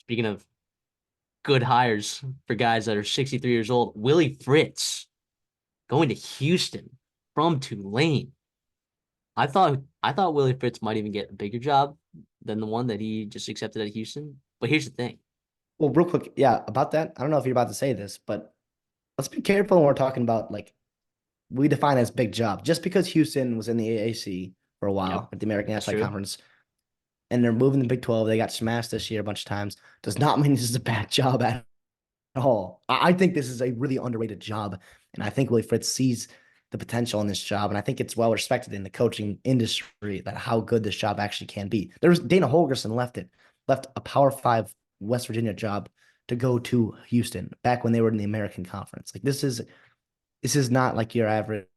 speaking of good hires for guys that are 63 years old, Willie Fritz going to Houston from Tulane. I thought Willie Fritz might even get a bigger job than the one that he just accepted at Houston. But here's the thing. Well, real quick, yeah, about that. I don't know if you're about to say this, but let's be careful when we're talking about like we define as big job. Just because Houston was in the AAC for a Yep, while at the American that's Athletic true. Conference, and they're moving the Big 12, they got smashed this year a bunch of times, does not mean this is a bad job at all. I think this is a really underrated job, and I think Willie Fritz sees the potential in this job, and I think it's well respected in the coaching industry that how good this job actually can be. There's Dana Holgerson left a Power Five West Virginia job to go to Houston back when they were in the American Conference. Like this is not like your average,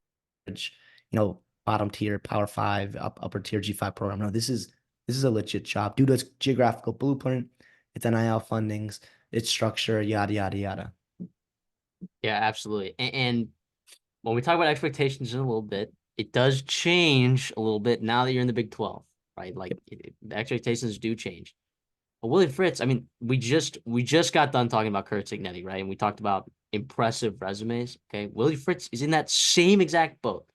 bottom tier Power Five, upper tier G5 program. No, this is a legit job due to its geographical blueprint, its NIL fundings, its structure, yada yada yada. Yeah, absolutely. And when we talk about expectations in a little bit, it does change a little bit now that you're in the Big 12, right? Like the expectations do change. But Willie Fritz, I mean, we just got done talking about Kurt Signetti, right? And we talked about impressive resumes. Okay, Willie Fritz is in that same exact boat.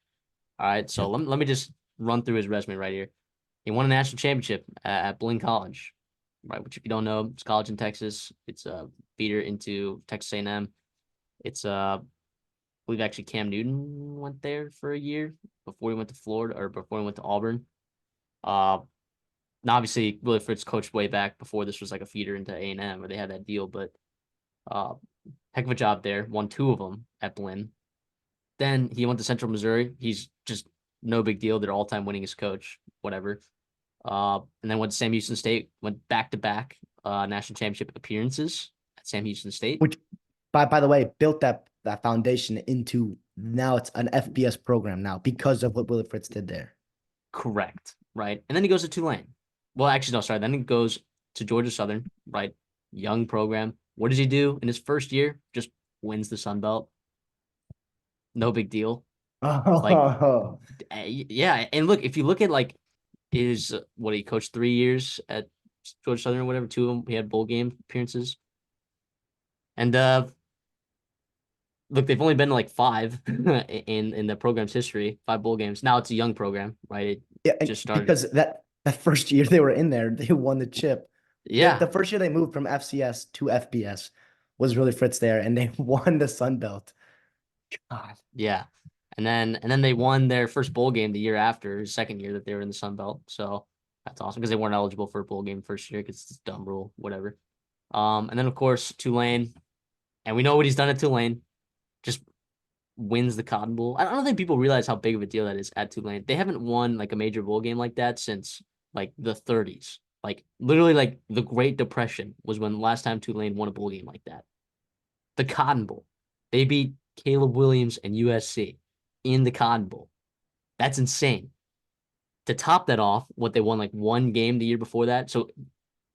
All right, so Yep. let me just run through his resume right here. He won a national championship at Blaine College, right? Which, if you don't know, it's college in Texas. It's a feeder into Texas A&M. It's I believe actually Cam Newton went there for a year before he went to Florida or before he went to Auburn. Uh, Now obviously Willie Fritz coached way back before this was like a feeder into A&M where they had that deal, but uh, heck of a job there. Won two of them at Blinn. Then he went to Central Missouri. He's just no big deal. They're all-time winningest coach, whatever. And then went to Sam Houston State. Went back-to-back national championship appearances at Sam Houston State. Which, by the way, built that foundation into now it's an FBS program now because of what Willie Fritz did there. Correct, right? And then he goes to Tulane. Well, actually, no, sorry. Then he goes to Georgia Southern, right? Young program. What does he do in his first year? Just wins the Sun Belt. No big deal. Like, Oh, yeah. And look, if you look at like his what he coached 3 years at Georgia Southern or whatever, two of them he had bowl game appearances. And look, they've only been like five in the program's history, five bowl games. Now it's a young program, right? It yeah, and just started. because that first year they were in there, they won the chip. The Yeah, first year they moved from FCS to FBS was really Fritz there, and they won the Sun Belt. God. yeah. And then they won their first bowl game the year after, his second year that they were in the Sun Belt. So that's awesome because they weren't eligible for a bowl game first year because it's a dumb rule, whatever. And then of course Tulane, and we know what he's done at Tulane. Just wins the Cotton Bowl. I don't think people realize how big of a deal that is at Tulane. They haven't won like a major bowl game like that since like the 30s. Like literally, like the Great Depression was when the last time Tulane won a bowl game like that. The Cotton Bowl. They beat Caleb Williams and USC in the Cotton Bowl. That's insane. To top that off, what they won like one game the year before that. So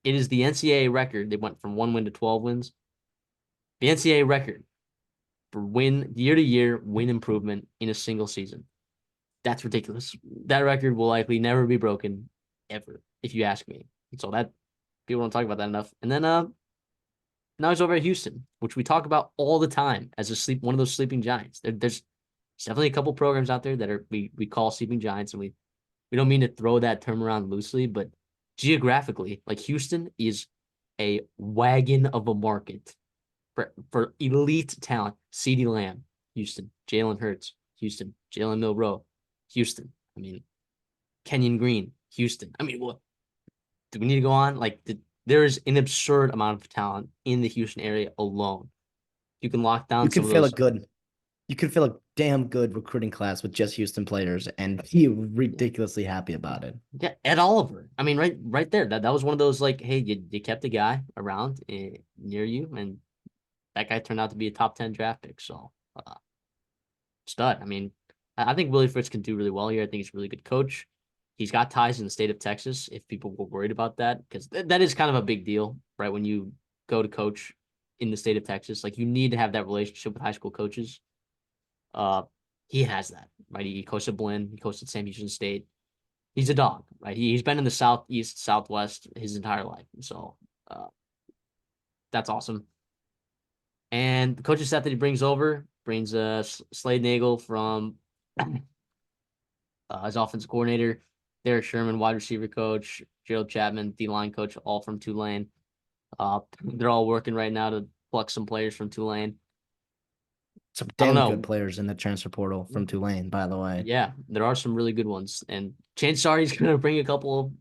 it is the NCAA record. They went from one win to 12 wins. The NCAA record for win year to year win improvement in a single season. That's ridiculous. That record will likely never be broken ever, if you ask me. So that people don't talk about that enough. And then now he's over at Houston, which we talk about all the time as one of those sleeping giants. There's definitely a couple programs out there that are we call sleeping giants, and we don't mean to throw that term around loosely, but geographically, like Houston is a wagon of a market for elite talent. CeeDee Lamb, Houston. Jalen Hurts, Houston. Jalen Milroe, Houston. I mean, Kenyon Green, Houston. I mean, what do we need to go on? Like, there is an absurd amount of talent in the Houston area alone. You can lock You down some can of fill a those. good, you can fill a damn good recruiting class with just Houston players and be ridiculously happy about it. Yeah, Ed Oliver. I mean, right there. That was one of those like, hey, you kept a guy around near you, and that guy turned out to be a top 10 draft pick. So, stud. I mean, I think Willie Fritz can do really well here. I think he's a really good coach. He's got ties in the state of Texas. If people were worried about that, because that is kind of a big deal, right? When you go to coach in the state of Texas, like you need to have that relationship with high school coaches. Uh, he has that, right? He coached at Blinn. He coached at Sam Houston State. He's a dog, right? He's been in the southeast, southwest his entire life. So, uh, That's awesome. And the coaching staff that he brings over brings Slade Nagel from his offensive coordinator, Derek Sherman, wide receiver coach, Gerald Chapman, D line coach, all from Tulane. They're all working right now to pluck some players from Tulane. Some I don't damn good know. players in the transfer portal from Tulane, by the way. Yeah, there are some really good ones, and chances are he's gonna bring a couple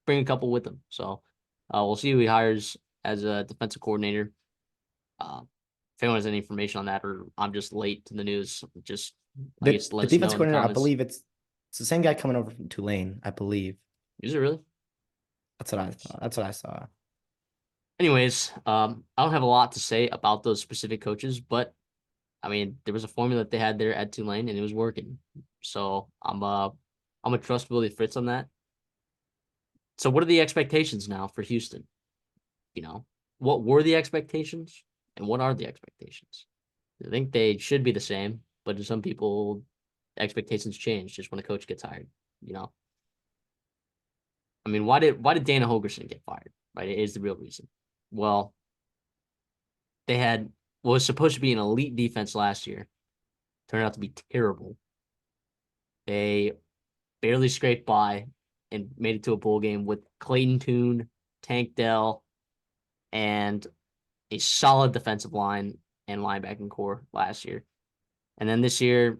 with him. So we'll see who he hires as a defensive coordinator. Uh, if anyone has any information on that, or I'm just late to the news, just I guess The let us defense know in the coordinator, I comments. believe it's the same guy coming over from Tulane, I believe. Is it really? That's what I thought. That's what I saw. Anyways, I don't have a lot to say about those specific coaches, but I mean, there was a formula that they had there at Tulane, and it was working. So I'm a trust Willie Fritz on that. So what are the expectations now for Houston? You know, what were the expectations, and what are the expectations? I think they should be the same, but to some people, expectations change just when a coach gets hired. You know, I mean, why did Dana Holgerson get fired? Right, it is the real reason. Well, they had what was supposed to be an elite defense last year, turned out to be terrible. They barely scraped by and made it to a bowl game with Clayton Tune, Tank Dell, and a solid defensive line and linebacking core last year. And then this year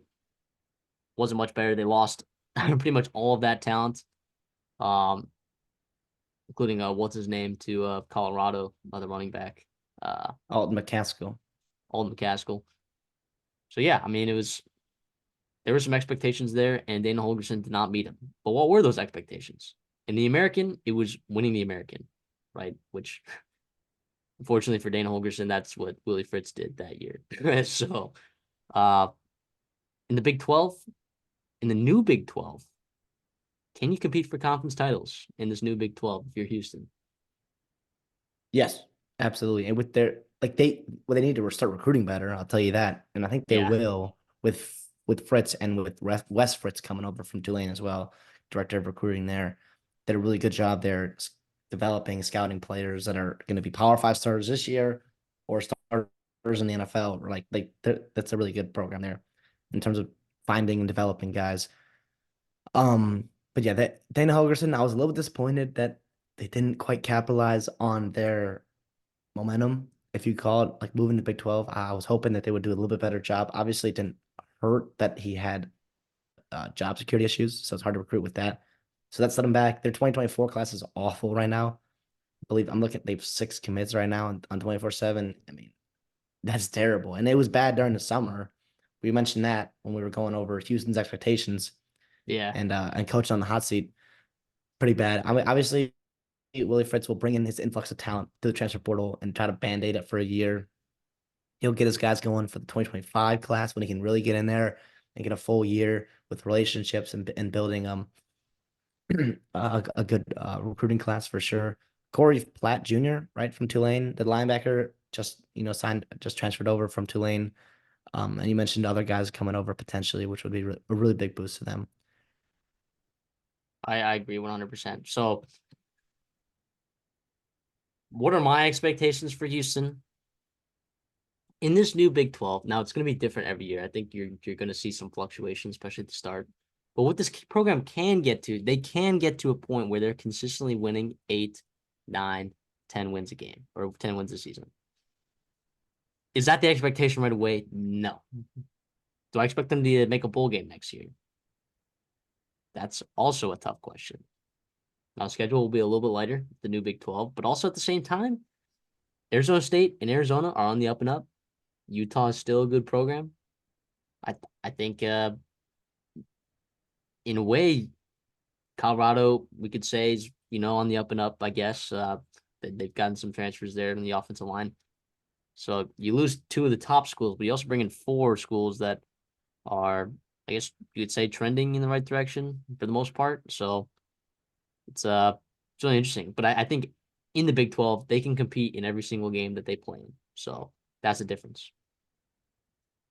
wasn't much better. They lost pretty much all of that talent, um, including what's his name to Colorado, another running back, Alton McCaskill. Alden McCaskill. So yeah, I mean there were some expectations there, and Dana Holgerson did not meet them. But what were those expectations? In the American, it was winning the American, right? Which, unfortunately for Dana Holgerson, that's what Willie Fritz did that year. So, uh, in the Big 12, in the new Big 12, can you compete for conference titles in this new Big 12 if you're Houston? Yes, absolutely. And with their they need to start recruiting better, I'll tell you that. And I think they Yeah, will with Fritz and with Wes Fritz coming over from Tulane as well, director of recruiting there. Did a really good job there developing, scouting players that are going to be Power Five stars this year or starters in the NFL. Or that's a really good program there in terms of finding and developing guys. But yeah, that Dana Holgerson, I was a little disappointed that they didn't quite capitalize on their momentum, if you call it, like moving to Big 12. I was hoping that they would do a little bit better job. Obviously, it didn't hurt that he had job security issues, so it's hard to recruit with that. So that set him back. Their 2024 class is awful right now. I believe I'm looking, they have 6 commits right now on 24/7. I mean, that's terrible. And it was bad during the summer. We mentioned that when we were going over Houston's expectations yeah. and coach on the hot seat. Pretty bad. I mean, obviously, Willie Fritz will bring in his influx of talent through the transfer portal and try to band-aid it for a year. He'll get his guys going for the 2025 class when he can really get in there and get a full year with relationships and building a good recruiting class for sure. Corey Platt Jr., right, from Tulane, the linebacker, just transferred over from Tulane. And you mentioned other guys coming over potentially, which would be a really big boost to them. I agree 100%. So, what are my expectations for Houston in this new Big 12? Now, it's going to be different every year. I think you're going to see some fluctuation, especially at the start. But what this program can get to, they can get to a point where they're consistently winning 8, 9, 10 wins a game or 10 wins a season. Is that the expectation right away? No. Do I expect them to make a bowl game next year? That's also a tough question. Now, schedule will be a little bit lighter, the new Big 12, but also at the same time, Arizona State and Arizona are on the up and up. Utah is still a good program. I think in a way, Colorado we could say is on the up and up. I guess they've gotten some transfers there in the offensive line. So you lose 2 of the top schools, but you also bring in 4 schools that are, I guess you could say, trending in the right direction for the most part. So it's really interesting. But I think in the Big 12 they can compete in every single game that they play in. So that's the difference.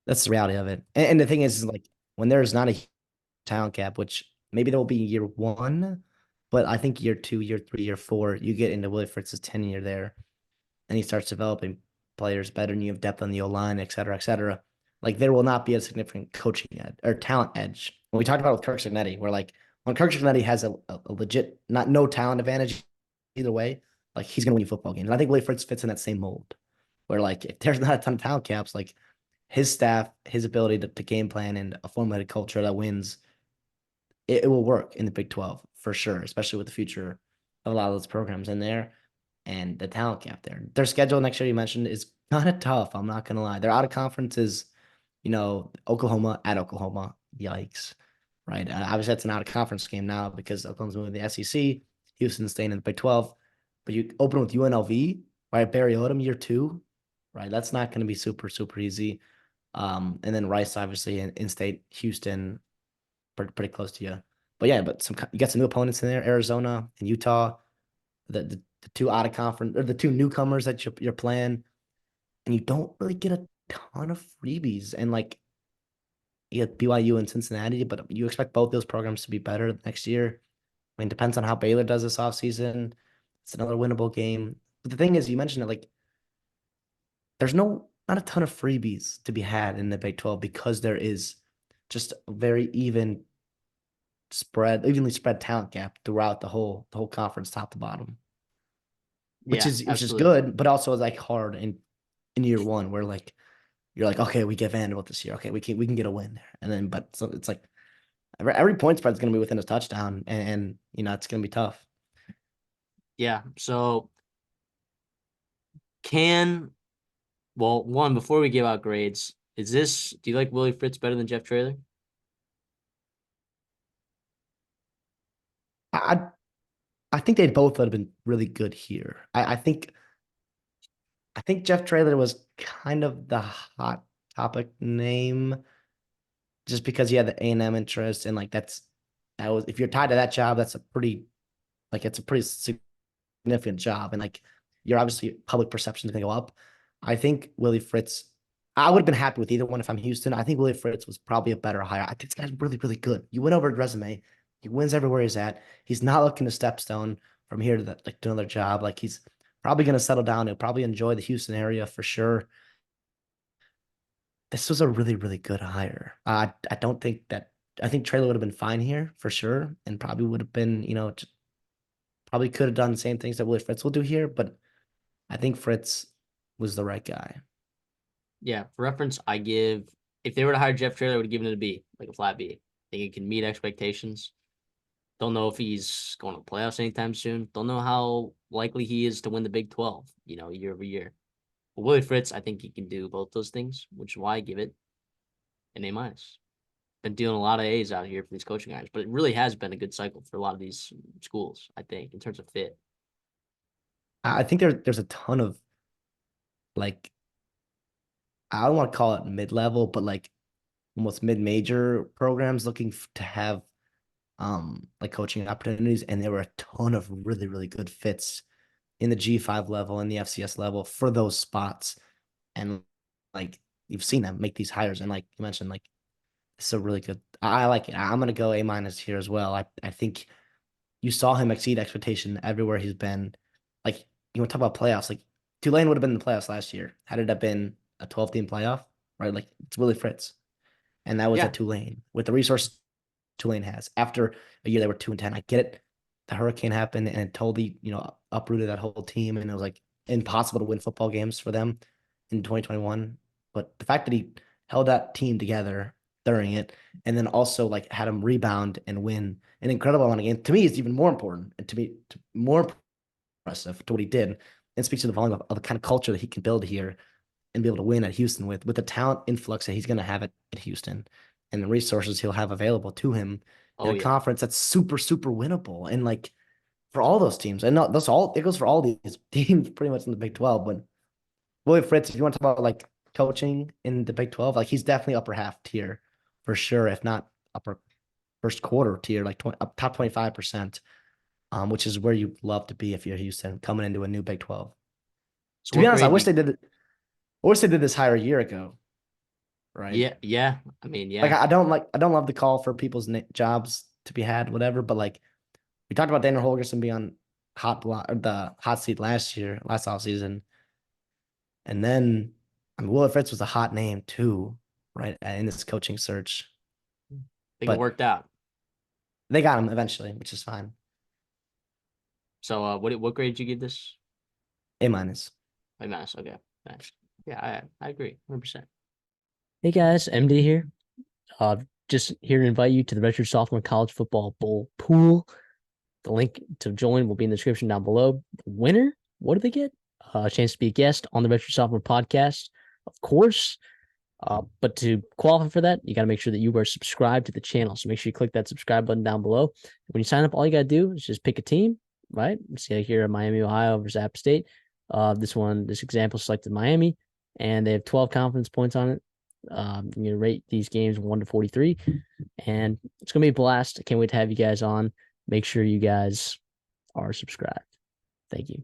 That's the reality of it. And the thing is like when there's not a talent gap, which maybe there will be year one, but I think year two, year three, year four, you get into Willie Fritz's tenure there. and he starts developing players better and you have depth on the O line, et cetera, like there will not be a significant coaching edge or talent edge. When we talked about with Kirk Cignetti, where like when Kirk Cignetti has a legit, not no talent advantage either way, like he's gonna win you football games. And I think Willie Fritz fits in that same mold where like if there's not a ton of talent caps, like his staff, his ability to game plan and a formulated culture that wins, it will work in the Big 12 for sure, especially with the future of a lot of those programs in there and the talent gap there. Their schedule next year you mentioned is kind of tough. I'm not gonna lie. Their out of conference is, Oklahoma at Oklahoma. Yikes. Right. Obviously that's an out of conference game now because Oklahoma's moving to the SEC, Houston's staying in the Big 12. But you open with UNLV, right? Barry Odom year 2, right? That's not going to be super, super easy. And then Rice, obviously, in state, Houston, pretty close to you. But yeah, you got some new opponents in there, Arizona and Utah, the two out of conference or the two newcomers that you're playing, and you don't really get a ton of freebies. And like you get BYU and Cincinnati, but you expect both those programs to be better next year. I mean, depends on how Baylor does this offseason. It's another winnable game. But the thing is, you mentioned it, like there's not a ton of freebies to be had in the Big 12 because there is just a very evenly spread talent gap throughout the whole conference, top to bottom, which Yeah, is absolutely. good, but also like hard in year one where like you're like, okay, we get Vanderbilt this year. Okay, we can get a win there. And then but so it's like every point spread is gonna be within a touchdown and it's gonna be tough. Yeah. So can well, one, before we give out grades, do you like Willie Fritz better than Jeff Traylor? I I think they both would have been really good here. I think Jeff Traylor was kind of the hot topic name just because he had the A&M interest and like that was if you're tied to that job, that's a pretty like it's a pretty significant job and like you're obviously public perception is gonna go up. I think Willie Fritz, I would have been happy with either one if I'm Houston. I think Willie Fritz was probably a better hire. I think this guy's really, really good. You went over his resume. He wins everywhere he's at. He's not looking to step stone from here to to another job. Like he's probably gonna settle down. He'll probably enjoy the Houston area for sure. This was a really, really good hire. I don't think that I think Traylor would have been fine here for sure, and probably would have been, probably could have done the same things that Willie Fritz will do here, but I think Fritz was the right guy. Yeah, for reference, if they were to hire Jeff Traylor, I would have given it a B, like a flat B. I think he can meet expectations. Don't know if he's going to playoffs anytime soon. Don't know how likely he is to win the Big 12, year over year. But Willie Fritz, I think he can do both those things, which is why I give it an A minus. Been dealing a lot of A's out here for these coaching guys, but it really has been a good cycle for a lot of these schools, I think, in terms of fit. I think there's a ton of like I don't want to call it mid-level, but like almost mid-major programs looking to have like coaching opportunities, and there were a ton of really, really good fits in the G5 level and the FCS level for those spots. And like you've seen them make these hires, and like you mentioned, like it's a really good. I like it. I'm gonna go A minus here as well. I think you saw him exceed expectation everywhere he's been. Like you want to talk about playoffs, like Tulane would have been in the playoffs last year had it have been a 12-team playoff, right? Like it's Willie Fritz, and that was Yeah. at Tulane with the resources Tulane has. After a year they were 2-10, I get it. The hurricane happened and it totally, uprooted that whole team, and it was like impossible to win football games for them in 2021. But the fact that he held that team together during it, and then also like had them rebound and win an incredible amount of games, to me is even more important, and to me more impressive to what he did, and speaks to the volume of the kind of culture that he can build here and be able to win at Houston with the talent influx that he's going to have at Houston and the resources he'll have available to him in Oh, a yeah. conference that's super, super winnable. And like for all those teams, and not that's all it goes for all these teams pretty much in the Big 12. But Willie Fritz, if you want to talk about like coaching in the Big 12, like he's definitely upper half tier for sure, if not upper first quarter tier, like up top 25%, which is where you love to be if you're Houston coming into a new Big 12. So To be what honest, I grade do wish you? they did it. I wish they did this hire a year ago, right? Yeah, yeah. I mean, Like yeah. I don't love the call for people's jobs to be had, whatever. But like we talked about Daniel Holgerson being on the hot seat last offseason. And then, I mean, Willie Fritz was a hot name too, right? In this coaching search. I think it But worked out. they got him eventually, which is fine. So what grade did you give this? A minus. A minus. Okay. Nice. Yeah, I agree. 100%. Hey guys, MD here. Just here to invite you to the Redshirt Sophomore College Football Bowl pool. The link to join will be in the description down below. The winner, what do they get? A chance to be a guest on the Redshirt Sophomore podcast, of course. But to qualify for that, you got to make sure that you are subscribed to the channel. So make sure you click that subscribe button down below. When you sign up, all you got to do is just pick a team, right? See here at Miami, Ohio versus App State. This example selected Miami, and they have 12 confidence points on it. You're going to rate these games 1 to 43, and it's going to be a blast. I can't wait to have you guys on. Make sure you guys are subscribed. Thank you.